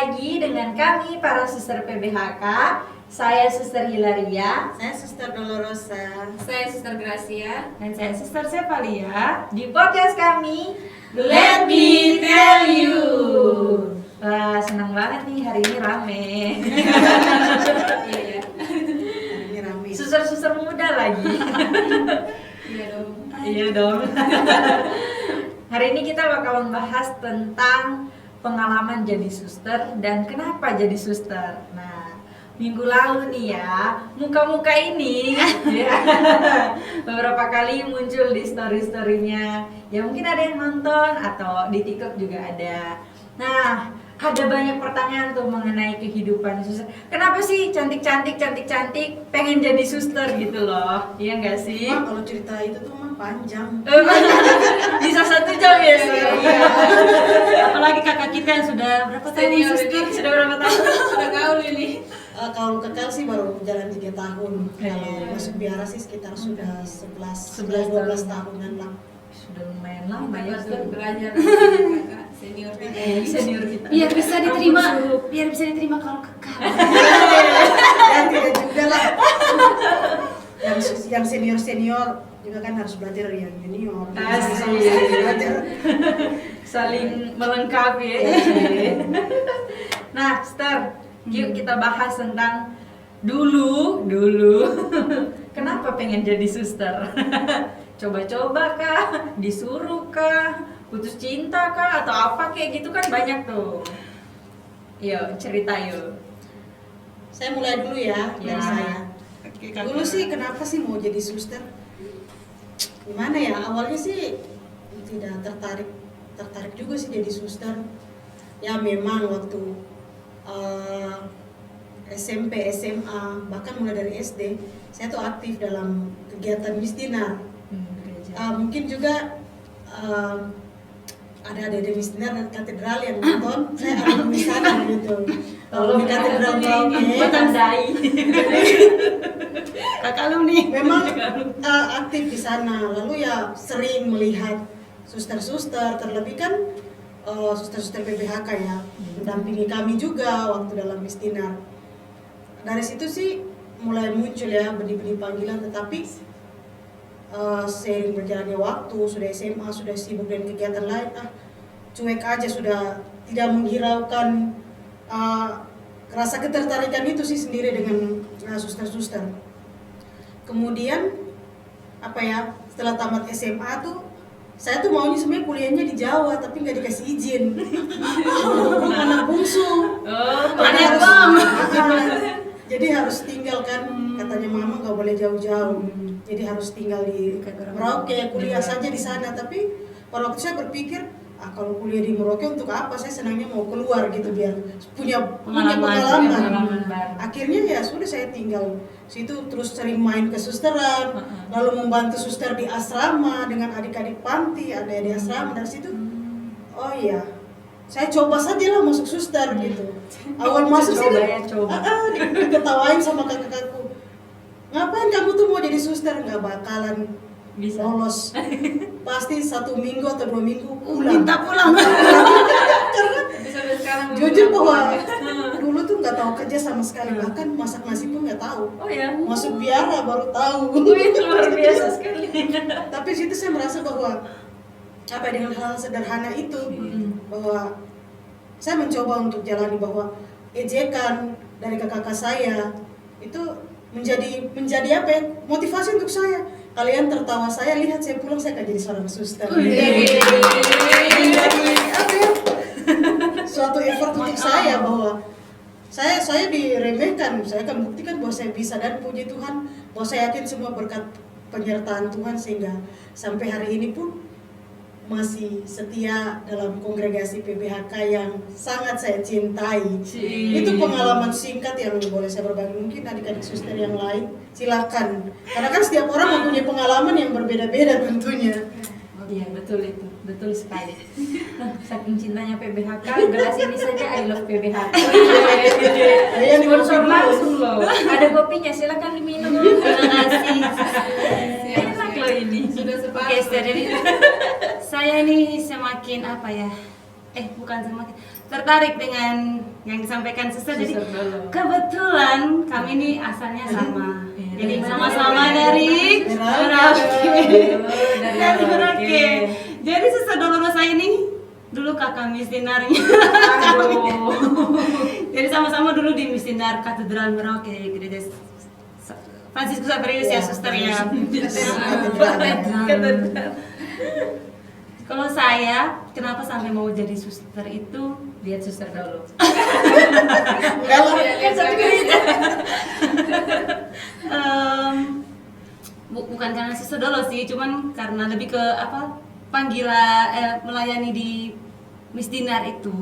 lagi dengan kami para suster PBHK. Saya Suster Hilaria, saya Suster Dolorosa, saya Suster Gracia, dan saya Suster Sevalia. di podcast kami Let Me Tell You. Wah, senang banget nih hari ini rame. Iya. ini rame. Suster-suster muda lagi. Iya dong. Iya dong. Hari ini kita bakal membahas tentang pengalaman jadi suster dan kenapa jadi suster. Nah, minggu lalu nih ya, muka-muka ini ya, beberapa kali muncul di story-storynya. Ya mungkin ada yang nonton atau di TikTok juga ada. Nah, ada banyak pertanyaan tuh mengenai kehidupan suster. Kenapa sih cantik-cantik pengen jadi suster gitu loh? Iya nggak sih? Mah, kalau cerita itu tuh mah panjang. Bisa 1 jam ya sih. Iya. Apalagi kakak kita yang sudah berapa tahun Senior suster? ini. Sudah berapa tahun? Sudah gaul ini. Kalau kekal sih baru jalan 3 tahun. Iya. Kalau masuk biara sih sekitar sudah 11 11 12 tahunan lah. Sudah lumayan lama ya. Kita baru belajar kakak senior kita. Senior kita. Biar bisa diterima, kalau kekal. Ya tidak juga lah. Yang senior juga kan harus belajar yang junior. Asik. Sama-sama belajar. Saling melengkapi ya. Nah, Star, yuk kita bahas tentang dulu kenapa pengen jadi suster? Coba-coba kah? Disuruh kah? Putus cinta kah? Atau apa kayak gitu kan banyak tuh. Yuk, cerita yuk. Saya mulai dulu ya dari Ya. saya. Oke, kakak. Dulu sih kenapa sih mau jadi suster? Gimana ya, awalnya sih tidak tertarik juga sih jadi suster. Ya memang waktu SMP, SMA, bahkan mulai dari SD, saya tuh aktif dalam kegiatan misdinar. Mungkin juga ada misdinar dan katedral yang nonton, saya ada di sana gitu. Kalau di katedral Merauke, Tandai. Kakak lu nih. memang aktif di sana, lalu ya sering melihat suster-suster, terlebih kan suster-suster PBHK ya, mendampingi kami juga waktu dalam misdinar. Dari situ sih mulai muncul ya benih-benih panggilan, tetapi seiring berjalannya waktu, sudah SMA, sudah sibuk dengan kegiatan lain, cuek aja, sudah tidak menghiraukan rasa ketertarikan itu sih sendiri dengan suster-suster. Kemudian apa ya, setelah tamat SMA tuh saya tuh maunya sebenarnya kuliahnya di Jawa, tapi nggak dikasih izin. Anak bungsu. Banyak Jadi harus tinggal kan, katanya mama nggak boleh jauh-jauh. Jadi harus tinggal di Merauke, kuliah saja di sana. Tapi pada waktu saya berpikir, kalau kuliah di Merauke untuk apa? Saya senangnya mau keluar gitu biar punya pengalaman. baru. Akhirnya ya sudah saya tinggal situ, terus sering main ke susteran, lalu membantu suster di asrama dengan adik-adik panti, ada di asrama. Dari situ, oh iya, saya coba saja lah masuk suster gitu. Awal masuk sih coba. diketawain sama kakak-kakakku. Ngapain kamu tuh mau jadi suster? Nggak bakalan Bisa. lolos. Pasti 1 minggu atau 2 minggu pulang. Minta pulang. Bisa sekarang Jujur bahwa dulu tuh nggak tahu kerja sama sekali, bahkan masak nasi pun nggak tahu. Oh ya. Masuk biara baru tahu. Itu luar biasa sekali. Tapi situ saya merasa bahwa apa dengan hal sederhana itu, bahwa saya mencoba untuk jalani, bahwa ejekan dari kakak-kakak saya itu menjadi apa ya, motivasi untuk saya. Kalian tertawa saya, lihat saya pulang, saya akan jadi seorang suster. Menjadi apa ya, suatu effort untuk saya, bahwa saya diremehkan, saya akan buktikan bahwa saya bisa, dan puji Tuhan bahwa saya yakin semua berkat penyertaan Tuhan, sehingga sampai hari ini pun masih setia dalam kongregasi PBHK yang sangat saya cintai. Itu pengalaman singkat yang boleh saya berbagi. Mungkin adik-adik suster yang lain silakan, karena kan setiap orang mempunyai pengalaman yang berbeda-beda tentunya. Iya, betul itu. Betul sekali. Saking cintanya PBHK, gelas ini saja I love PBHK. Yang Sponsor langsung loh. Ada kopinya, silakan diminum. Terima kasih. Enak loh ini. Sudah sepakat. Oke, Ster, jadi saya ini semakin apa ya, bukan semakin tertarik dengan yang disampaikan suster. Jadi Suster dulu. kebetulan kami ini asalnya sama. Iya, Jadi dari sama-sama mana? dari Merauke. Dari Dari Merauke. Merauke. Jadi suster Dolorosa ini dulu kakak misionarnya. Aduh. Jadi sama-sama dulu di misionar Katedral Merauke, gereja Fransiskus Xaverius ya suster ya. Kalau saya kenapa sampai mau jadi suster itu Lihat suster dulu. Enggak lah. Lihat satu gereja. bukan karena suster dulu sih, cuman karena lebih ke panggilan melayani di misdinar itu.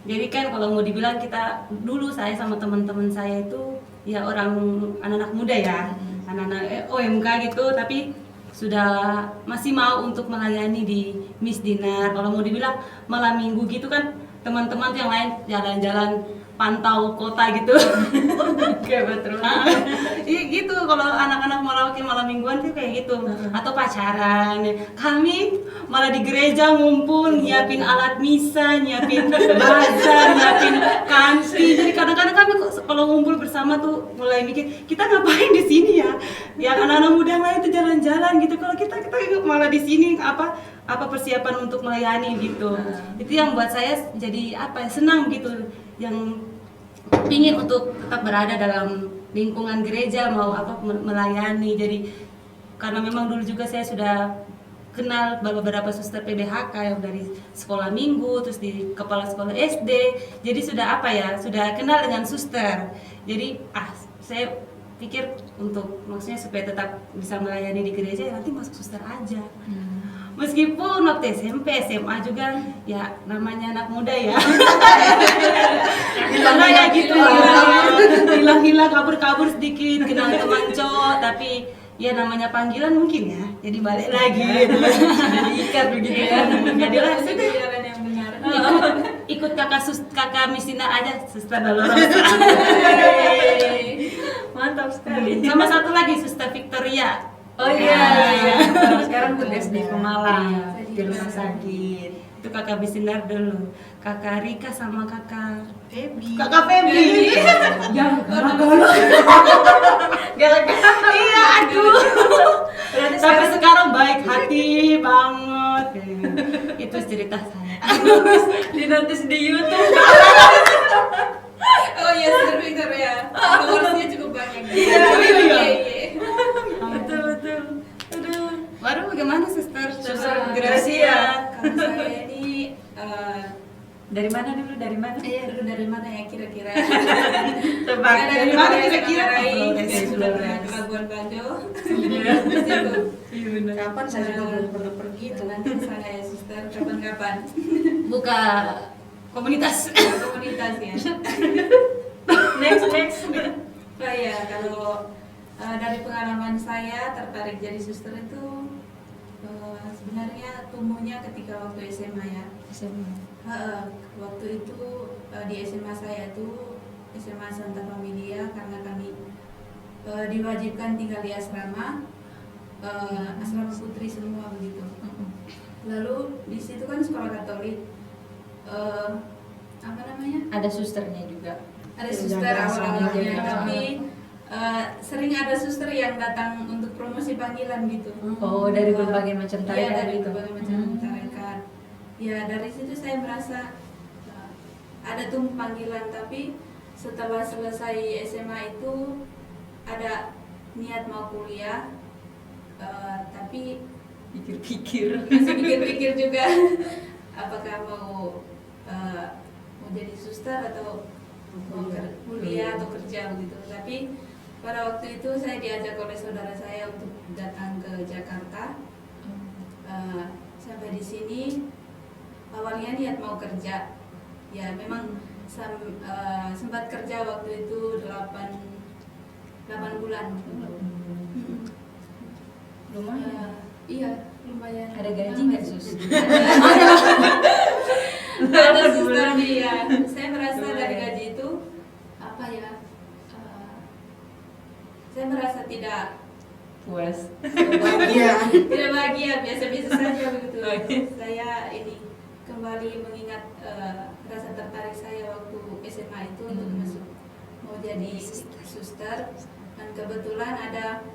Jadi kan kalau mau dibilang kita dulu saya sama teman-teman saya itu ya orang anak-anak muda ya, anak-anak OMK gitu, tapi sudah masih mau untuk melayani di misdinar. Kalau mau dibilang malam minggu gitu kan teman-teman tuh yang lain jalan-jalan pantau kota gitu. Kayak betul. Iya gitu, kalau anak-anak malam mingguan tuh kayak gitu, atau pacaran. Kami malah di gereja ngumpul, nyiapin alat misa, nyiapin bazar, nyiapin kantin. Jadi kadang-kadang kami kalau ngumpul bersama tuh mulai mikir, kita ngapain di sini ya? Yang anak-anak muda yang lain tuh jalan-jalan gitu. Kalau kita malah di sini apa persiapan untuk melayani gitu. Itu yang buat saya jadi senang gitu, yang ingin untuk tetap berada dalam lingkungan gereja, mau melayani. Jadi karena memang dulu juga saya sudah kenal beberapa suster PBHK yang dari sekolah minggu, terus di kepala sekolah SD, jadi sudah sudah kenal dengan suster. Jadi saya pikir untuk maksudnya supaya tetap bisa melayani di gereja, ya nanti masuk suster aja. Meskipun waktu SMP, SMA juga ya namanya anak muda ya. Hilang-hilang gitu, hilang-hilang, kabur-kabur sedikit, kenal teman cowok, tapi ya namanya panggilan mungkin ya, jadi balik lagi gitu. Jadi ikat begitu ya. Jadilah Itu sudah jalan yang benar. ikut kakak misioner aja, suster Dolorosa. Mantap sekali. Sama satu lagi suster Victoria. Oh iya. Sekarang tugas di Pemalang, Iya. di rumah sakit. Itu kakak misioner dulu. Kakak Rika sama kakak Baby. Feby. Yang galak-galak. Galak-galak. Iya, aduh. Berarti Sampai sekarang sekarang baik hati banget. Itu cerita saya. dinotis di YouTube. Oh iya, Sister Victoria. Followersnya cukup banyak. Iya. Betul. Aduh. Baru bagaimana suster? Suster Gracia. Kalau saya ini Dari mana dulu? Dari mana? iya dulu dari mana ya kira-kira? Tebak. Dari mana kira-kira? Dari Oh, Sulawesi, ke Labuan Bajo. Iya. Di situ. Iya benar. Kapan saya juga belum pernah pergi Itu itu. nanti ke sana ya Sister, kapan-kapan. Buka komunitas. Komunitas ya. Next. Oh ya, kalau dari pengalaman saya tertarik jadi suster itu sebenarnya tumbuhnya ketika waktu SMA ya. Waktu itu di SMA saya itu SMA Santa Familia, karena kami diwajibkan tinggal di asrama putri semua begitu. Lalu di situ kan sekolah Katolik, apa namanya? Ada susternya juga. Ada suster Jaga awal-awalnya, asrama. tapi sering ada suster yang datang untuk promosi panggilan gitu. Oh, dari berbagai macam Iya, tarekat dari gitu. berbagai macam tarekat. Ya, dari situ saya merasa ada tuh panggilan, tapi setelah selesai SMA itu ada niat mau kuliah, tapi Pikir-pikir. masih pikir-pikir juga apakah mau jadi suster atau mau kuliah atau kerja begitu. Tapi pada waktu itu saya diajak oleh saudara saya untuk datang ke Jakarta. Sampai di sini awalnya niat mau kerja, ya memang sempat kerja waktu itu 8 bulan. Lumayan. Iya, lumayan. Ada gaji nggak, Sus? Ada suster dia. Saya merasa dari gaji itu saya merasa tidak Puas. Iya. tidak bahagia, biasa-biasa saja begitu. Oke. Saya ini kembali mengingat rasa tertarik saya waktu SMA itu untuk masuk mau jadi suster, dan kebetulan ada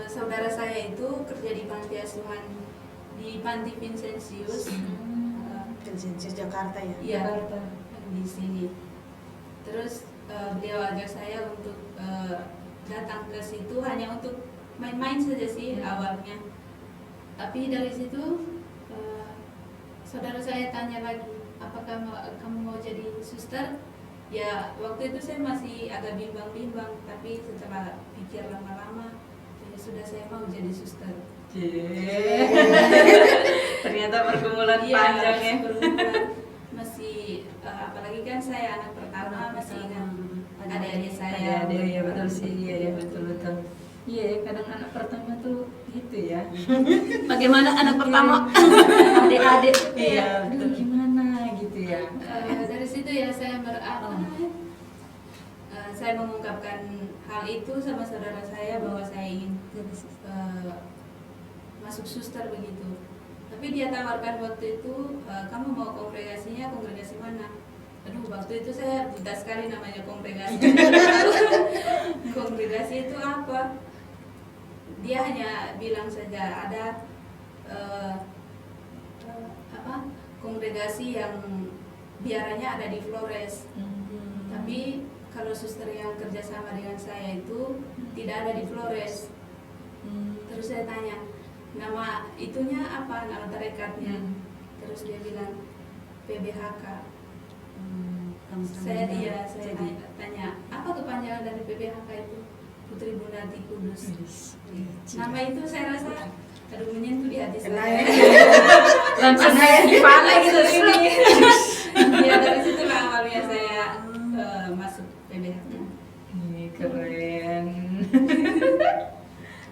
saudara saya itu kerja di panti asuhan di Panti Vincentius, Vincentius Jakarta ya. iya di sini. Terus beliau ajak saya untuk datang ke situ hanya untuk main-main saja sih awalnya. Tapi dari situ saudara saya tanya lagi, apakah kamu mau jadi suster? Ya waktu itu saya masih agak bimbang-bimbang, tapi setelah pikir lama-lama, ya sudah saya mau jadi suster. Ternyata pergumulan Iya, panjang ya. pergumulan. Masih apalagi kan saya anak pertama, masih ingat adik-adik saya. Ada ya betul sih, iya betul. Iya ya, kadang anak pertama tuh gitu ya. Bagaimana anak pertama? Adik-adik tuh kayak, Iya, aduh betul. gimana gitu ya. Dari situ ya saya saya mengungkapkan hal itu sama saudara saya bahwa saya ingin masuk suster begitu. Tapi dia tawarkan waktu itu, kamu mau kongregasinya kongregasi mana? Aduh, waktu itu saya buta sekali namanya kongregasi. Kongregasi itu apa? Dia hanya bilang saja ada kongregasi yang biaranya ada di Flores. Tapi kalau suster yang kerjasama dengan saya itu tidak ada di Flores. Terus saya tanya, nama itunya apa, nama tarekatnya? Terus dia bilang PBHK. Saya tanya, apa kepanjangan dari PBHK itu? Putri Bundati Kudus. Nama itu saya rasa aduh menyentuh di hati saya. Langsung gimana gitu sini. Ya dari situlah awalnya saya masuk PBHK. Keren.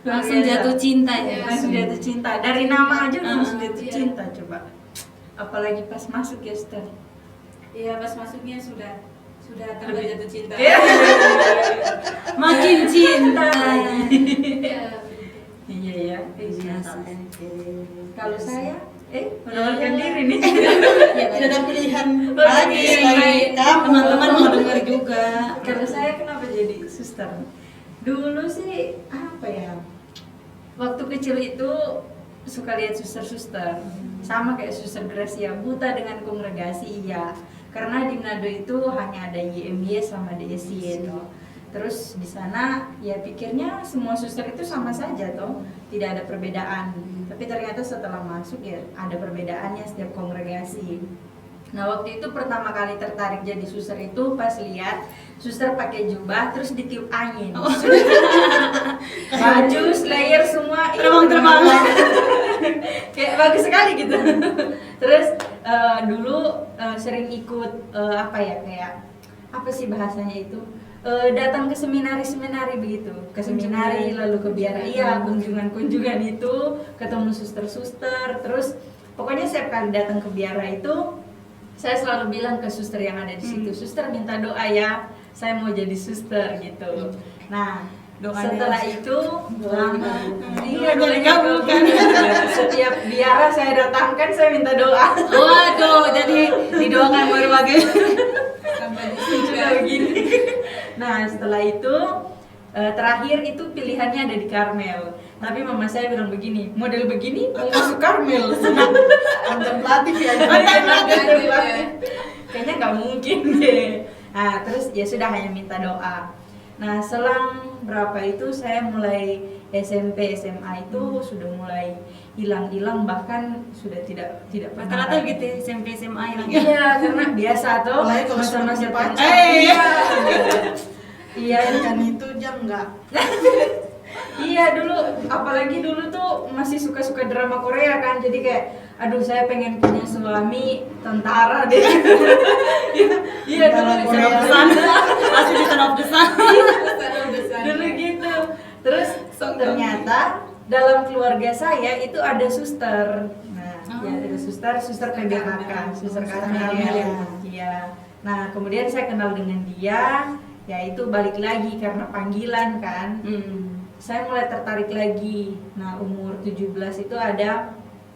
Langsung jatuh cinta ya. Langsung jatuh cinta. Dari nama aja langsung jatuh Iya. cinta coba. Apalagi pas masuk ya, Ustaz. Iya pas masuknya sudah tambah Lebih- jatuh cinta. Iya. Makin cinta. Iya. Iya ya. Biasa. Kalau saya menawarkan diri nih. Ya, tidak ada pilihan Lagi, lagi selain kamu. Teman-teman mau dengar juga. Kalau saya kenapa jadi suster? Dulu sih apa ya? Waktu kecil itu suka lihat suster-suster, sama kayak suster Gracia, buta dengan kongregasi iya. Karena di Manado itu hanya ada YMY sama DSI toh. Terus di sana ya pikirnya semua suster itu sama saja toh, tidak ada perbedaan. Tapi ternyata setelah masuk ya ada perbedaannya setiap kongregasi. Nah waktu itu pertama kali tertarik jadi suster itu pas lihat suster pakai jubah terus ditiup angin. Baju, slayer semua Terbang-terbang. kayak bagus sekali gitu. Terus dulu sering ikut kayak apa sih bahasanya itu? Datang ke seminari begitu, ke seminari lalu ke biara, iya kunjungan itu ketemu suster-suster, terus pokoknya setiap kali datang ke biara itu saya selalu bilang ke suster yang ada di situ, suster minta doa ya, saya mau jadi suster gitu. Nah setelah itu dikabulkan. Setiap biara saya datangkan saya minta doa. Waduh, jadi didoakan berbagai. Sampai di Sudah begini. Nah setelah itu terakhir itu pilihannya ada di Karmel. Tapi mama saya bilang begini, model begini mau masuk Karmel. Kontemplatif ya. Kayaknya nggak mungkin deh. Nah terus ya sudah hanya minta doa. Nah selang berapa itu saya mulai SMP SMA itu sudah mulai hilang bahkan sudah tidak pernah. Rata-rata gitu ya, SMP SMA hilang. Iya karena biasa tuh Apalagi kalau masa-masa sudah punya pacar. pacar. Iya. Iya Kan itu jam enggak. Iya dulu, apalagi dulu tuh masih suka-suka drama Korea kan, jadi kayak, aduh saya pengen punya suami tentara deh. Iya dulu Drama Korea. Pesan, masih di tanah pesan. dulu gitu. Terus ternyata dalam keluarga saya itu ada suster. Nah, ya ada suster PBHK, suster Karmel. Iya. Nah kemudian saya kenal dengan dia, ya itu balik lagi karena panggilan kan. Saya mulai tertarik lagi. Nah, umur 17 itu ada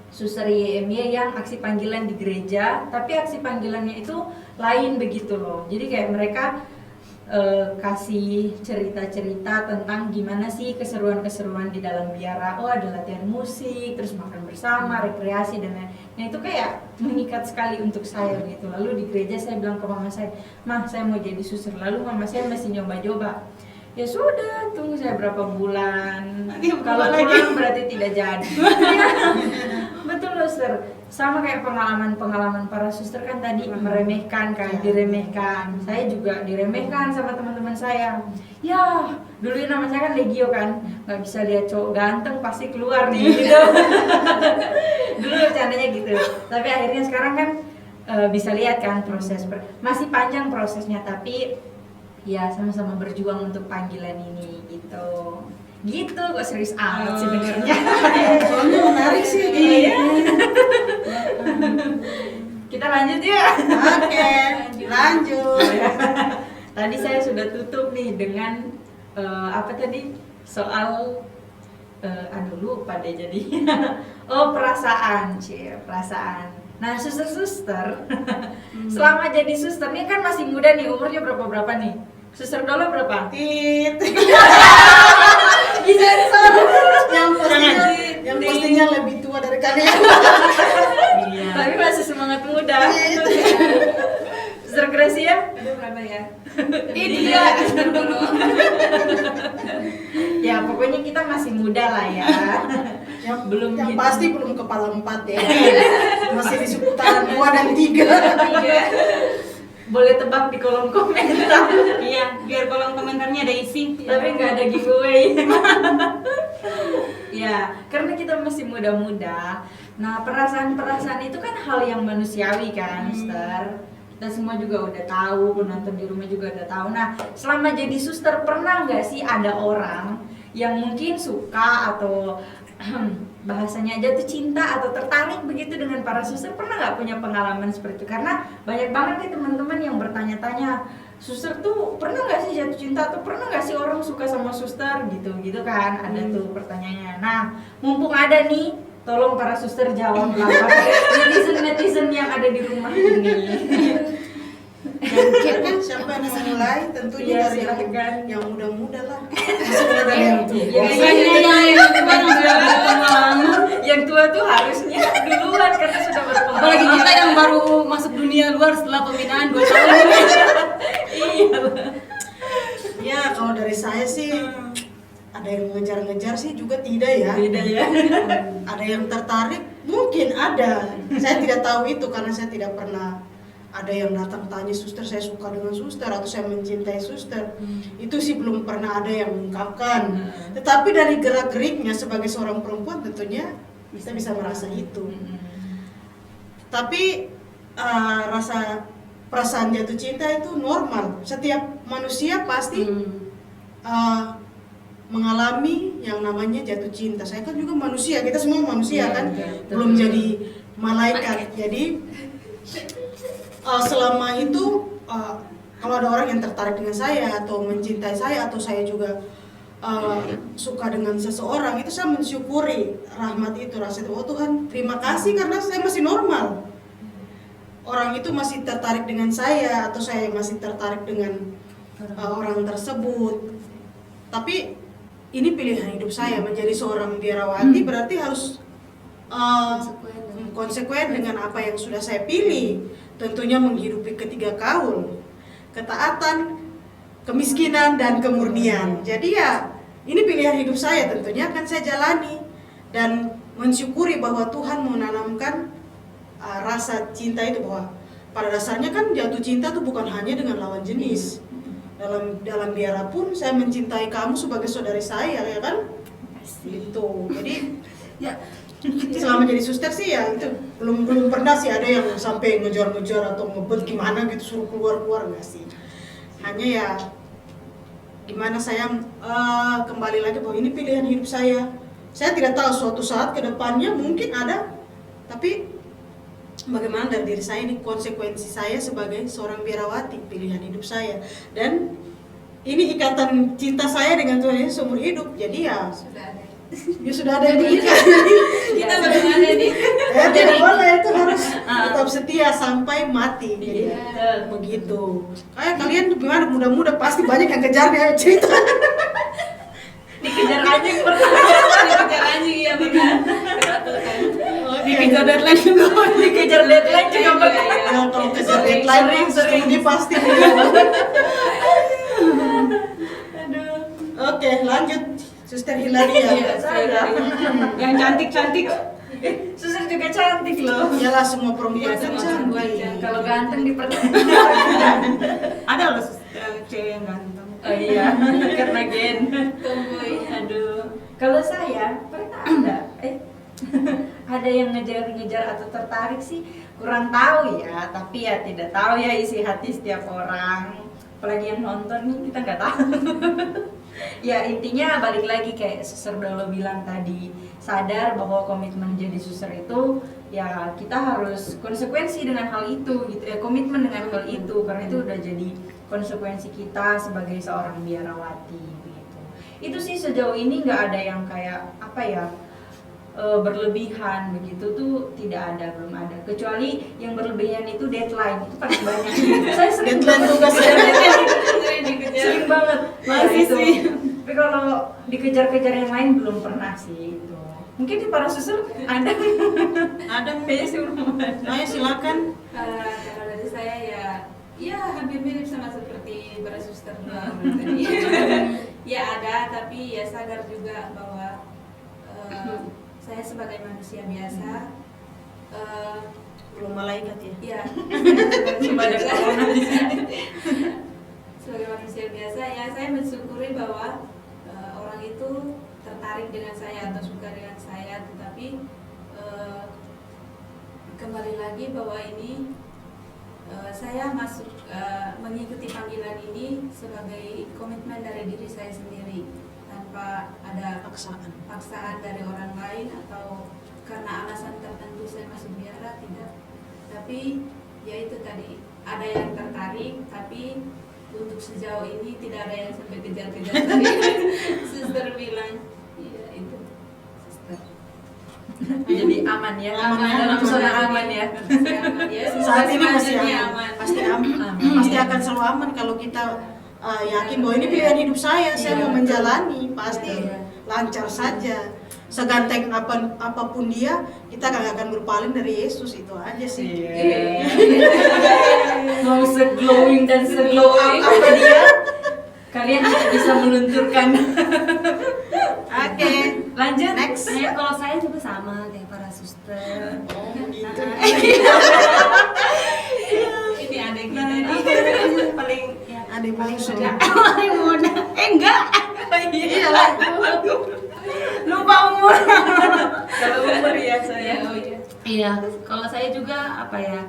Suster YMY yang aksi panggilan di gereja, tapi aksi panggilannya itu lain begitu loh. Jadi kayak mereka kasih cerita-cerita tentang gimana sih keseruan-keseruan di dalam biara. Oh, ada latihan musik, terus makan bersama, rekreasi dan lain. Nah itu kayak mengikat sekali untuk saya gitu. Lalu di gereja saya bilang ke mama saya, "Mah, saya mau jadi suster." Lalu mama saya masih nyoba-nyoba. Ya sudah, tunggu saya berapa bulan. Kalau pulang berarti tidak jadi. Betul loh, Suster. Sama kayak pengalaman para suster kan tadi meremehkan kan, diremehkan. Saya juga diremehkan sama teman-teman saya. Ya, dulu nama saya kan Legio kan, nggak bisa lihat cowok ganteng pasti keluar nih gitu. Dulu bercandanya gitu. Tapi akhirnya sekarang kan bisa lihat kan proses masih panjang prosesnya, tapi ya sama-sama berjuang untuk panggilan ini gitu. Gitu kok serius amat sebenarnya. Soalnya menarik sih. Iya. Kita lanjut ya. Oke, lanjut. Tadi saya sudah tutup nih dengan apa tadi soal aduh lupa deh jadi. Oh, perasaan, perasaan. Nah, suster-suster selama jadi suster nih kan masih muda nih, umurnya berapa nih? Suster Dola berapa? Bisa yang pastinya lebih tua dari kalian. Iya. Tapi masih semangat muda. Suster Gracia? Itu berapa ya? Iya. Ya pokoknya kita masih muda lah ya. Yang pasti belum kepala 4 ya. Masih di seputaran 2 dan 3. Boleh tebak di kolom komentar. Iya, biar kolom komentarnya ada isi. Tapi nggak ada giveaway. Ya, karena kita masih muda-muda. Nah, perasaan-perasaan itu kan hal yang manusiawi kan, Suster. Kita semua juga udah tahu, penonton di rumah juga udah tahu. Nah, selama jadi suster pernah nggak sih ada orang yang mungkin suka atau bahasanya jatuh cinta atau tertarik begitu dengan para suster? Pernah nggak punya pengalaman seperti itu? Karena banyak banget nih teman-teman yang bertanya-tanya, suster tuh pernah nggak sih jatuh cinta atau pernah nggak sih orang suka sama suster gitu kan? Ada tuh pertanyaannya. Nah, mumpung ada nih, tolong para suster jawab lah netizen yang ada di rumah ini. Siapa yang mau mulai? Tentunya Iya, dari silakan. yang muda-muda lah. Masih muda yang tua. Yang tua tuh harusnya duluan karena sudah berpengalaman. Apalagi kita yang baru masuk dunia luar setelah pembinaan 2 tahun. Iya. Ya kalau dari saya sih ada yang ngejar-ngejar sih juga tidak ya. Beda ya. Ada yang tertarik, mungkin ada. Saya tidak tahu itu karena saya tidak pernah ada yang datang tanya, suster saya suka dengan suster atau saya mencintai suster. Itu sih belum pernah ada yang mengungkapkan. Tetapi dari gerak-geriknya sebagai seorang perempuan tentunya kita bisa merasa itu. Tapi rasa perasaan jatuh cinta itu normal. Setiap manusia pasti mengalami yang namanya jatuh cinta. Saya kan juga manusia, kita semua manusia kan, belum jadi malaikat. Jadi selama itu kalau ada orang yang tertarik dengan saya atau mencintai saya atau saya juga suka dengan seseorang, itu saya mensyukuri rahmat itu, rasa itu. Oh Tuhan, terima kasih karena saya masih normal. Orang itu masih tertarik dengan saya atau saya masih tertarik dengan orang tersebut. Tapi ini pilihan hidup saya, menjadi seorang biarawati berarti harus konsekuen dengan apa yang sudah saya pilih. Tentunya menghidupi ketiga kaul, ketaatan, kemiskinan, dan kemurnian. Jadi ya ini pilihan hidup saya, tentunya akan saya jalani dan mensyukuri bahwa Tuhan menanamkan rasa cinta itu, bahwa pada dasarnya kan jatuh cinta itu bukan hanya dengan lawan jenis. Dalam biara pun saya mencintai kamu sebagai saudari saya, ya kan? Gitu. Jadi ya selama jadi suster sih ya itu belum pernah sih ada yang sampai ngejar-ngejar atau ngebet gimana gitu suruh keluar nggak sih. Hanya ya gimana saya kembali lagi bahwa ini pilihan hidup saya. Saya tidak tahu suatu saat ke depannya mungkin ada, tapi bagaimana dari diri saya ini, konsekuensi saya sebagai seorang biarawati, pilihan hidup saya. Dan ini ikatan cinta saya dengan Tuhan Yesus seumur hidup. Jadi ya Sudah ada. Ya sudah ada yang menikah. Kita belum ada nih. Tidak boleh, itu harus tetap setia sampai mati. Jadi, Iya. begitu. Kayak kalian tuh gimana, muda-muda pasti banyak yang kejar nih, ayo cerita. Dikejar anjing pernah. Dikejar anjing ya benar. Dikejar deadline juga. Dikejar deadline juga pernah. Ya, kalau kejar deadline Sering. ini pasti. Oke, lanjut. Suster Hilaria. Iya, Saya. Yang cantik-cantik. Suster juga cantik loh. Iyalah, semua perempuan Iya, kan semua cantik. perempuan cantik. Kalau ganteng dipertanyakan. Ada loh cewek yang ganteng. Oh iya, karena gen. Tomboy. Aduh. Kalau saya pernah ada yang ngejar-ngejar atau tertarik sih kurang tahu ya, tapi ya tidak tahu ya isi hati setiap orang. Apalagi yang nonton nih kita nggak tahu. Ya intinya balik lagi kayak Suster Dolo bilang tadi, sadar bahwa komitmen jadi suster itu ya kita harus konsekuensi dengan hal itu gitu ya, komitmen dengan hal itu karena itu udah jadi konsekuensi kita sebagai seorang biarawati gitu. Itu sih sejauh ini nggak ada yang kayak apa ya berlebihan begitu tuh, tidak ada, belum ada, kecuali yang berlebihan itu deadline itu paling banyak. Saya sering Deadline tugas sering banget Masih itu. sih. Tapi kalau dikejar-kejar yang lain belum pernah sih itu. Mungkin di para suster ada. Ada Kayaknya sih belum ada. Ayo silakan. Kalau dari saya ya hampir mirip sama seperti para suster tadi. Ya ada, tapi ya sadar juga bahwa saya sebagai manusia biasa, Belum malaikat ya. ya Cuma ada corona di sini. sebagai manusia biasa ya saya mensyukuri bahwa orang itu tertarik dengan saya atau suka dengan saya, tetapi kembali lagi bahwa ini saya masuk mengikuti panggilan ini sebagai komitmen dari diri saya sendiri tanpa ada paksaan dari orang lain atau karena alasan tertentu saya masuk biara, tidak. Tapi ya itu tadi, ada yang tertarik tapi untuk sejauh ini tidak ada yang sampai kejar-kejar tadi. Suster bilang iya itu suster. Jadi aman ya, Aman, dalam aman. zona aman ya. Ya, Saat ini masih selanjutnya aman. Pasti aman. Amin. Pasti akan selalu aman kalau kita yakin bahwa ini pilihan hidup saya Iya, mau betul. menjalani, pasti Betul. lancar saja. Seganteng apapun dia, kita gak akan berpaling dari Yesus, itu aja sih. Iya. Mau se-glowing dan se-glow up apa dia, kalian tidak bisa melunturkan. Oke, Lanjut. next. Kalau saya juga sama kayak para suster. Oh, gitu. Ini ada kita nih. Paling ya, Adik bungsu. paling muda. Enggak. Iya lah. Lupa umur. Kalau umur ya saya. Oh iya. Iya, kalau saya juga apa ya?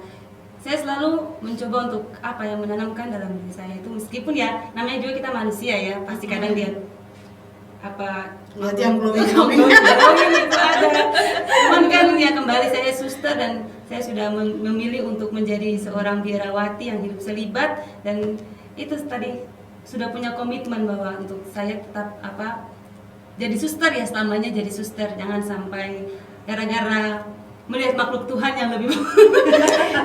Saya selalu mencoba untuk apa ya, menanamkan dalam diri saya itu, meskipun ya namanya juga kita manusia ya, pasti kadang dia apa Lihat yang glowing itu ada. Cuman kan ya kembali saya suster dan saya sudah memilih untuk menjadi seorang biarawati yang hidup selibat, dan itu tadi sudah punya komitmen bahwa untuk saya tetap apa jadi suster ya, selamanya jadi suster, jangan sampai gara-gara melihat makhluk Tuhan yang lebih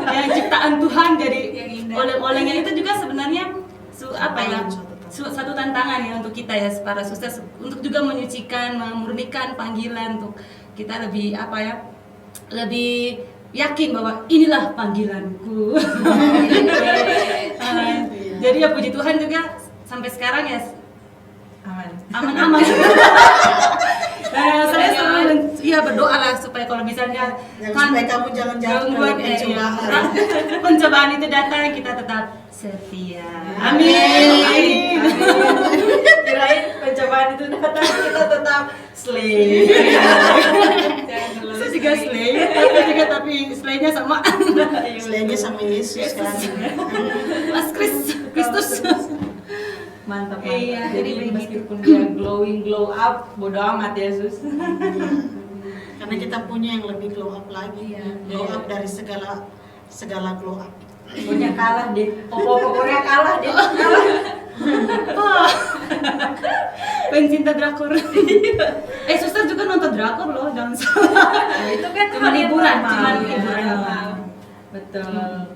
yang ciptaan Tuhan jadi Yang indah. oleh-olehnya itu juga sebenarnya satu tantangan ya untuk kita ya para suster, untuk juga menyucikan, memurnikan panggilan, untuk kita lebih apa ya, lebih yakin bahwa inilah panggilanku. Jadi ya puji Tuhan juga sampai sekarang ya aman-aman. Nah, saya selalu berdoa lah supaya kalau misalnya supaya kamu jangan jatuh dalam pencobaan. Pencobaan itu datang, kita tetap setia. Amin. Amin. Kirain pencobaan itu datang kita tetap slay. Saya juga slay, tapi slaynya sama Selainnya sama Yesus kan. Mas Kristus. Mantap. Iya, Jadi jadi meskipun dia glowing glow up, bodo amat ya Sus. Karena kita punya yang lebih glow up lagi. Iya. Glow up dari segala glow up. Pokoknya kalah deh. Pokoknya kalah deh. Kalah. pencinta drakor. Suster juga nonton drakor loh, jangan salah. Nah, itu kan Cuman hal yang hiburan, normal, cuman ya. hiburan. Betul.